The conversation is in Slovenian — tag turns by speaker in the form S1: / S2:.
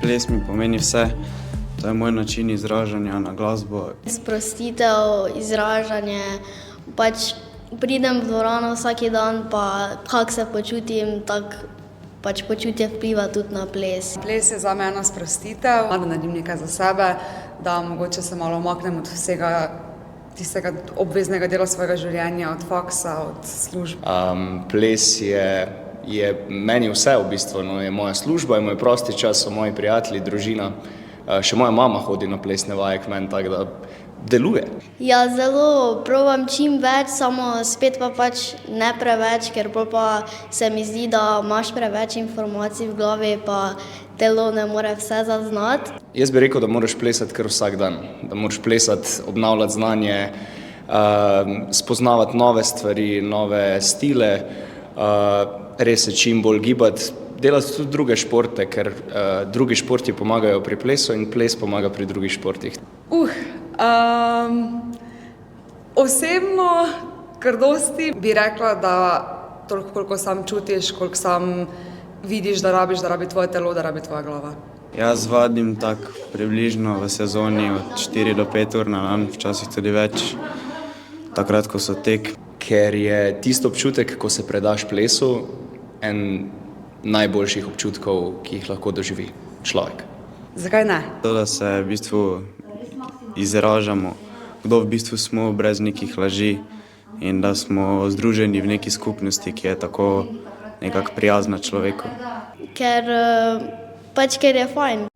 S1: Ples mi pomeni vse. To je moj način izražanja na glasbo.
S2: Sprostitev, izražanje, pač pridem v dvorano vsak dan, pa kako se počutim, tako pač počutje vpliva tudi na ples.
S3: Ples je zame ena sprostitev, da naredim nekaj za sebe, da mogoče se malo umaknem od vsega tistega obveznega dela svojega življenja, od faksa, od službe.
S4: Ples je meni vse v bistvu, no, je moja služba, je moj prosti čas, so moji prijatelji, družina. Še moja mama hodi na plesne vaje k meni, tako da deluje.
S2: Ja, zelo probam čim več, samo spet pa pač ne preveč, ker pa se mi zdi, da imaš preveč informacij v glavi, pa telo ne more vse zaznati.
S4: Jaz bi rekel, da moraš plesati kar vsak dan, da moraš plesati, obnavljati znanje, spoznavati nove stvari, nove stile, res se čim bolj gibati, delati tudi druge športe, ker drugi športi pomagajo pri plesu in ples pomaga pri drugih športih.
S3: Osebno, kar dosti bi rekla, da toliko, koliko sam čutiš, koliko sam vidiš, da rabi tvoje telo, da rabi tvoja glava.
S1: Jaz vadim tako približno v sezoni od 4 do 5 ur na dan, včasih tudi več, takrat, ko so tek.
S4: Ker je tisto občutek, ko se predaš plesu, en najboljših občutkov, ki jih lahko doživi človek.
S3: Zakaj ne?
S1: To, da se v bistvu izražamo, kdo v bistvu smo brez nekih laži in da smo združeni v neki skupnosti, ki je tako nekako prijazna človeku.
S2: Ker je fajn.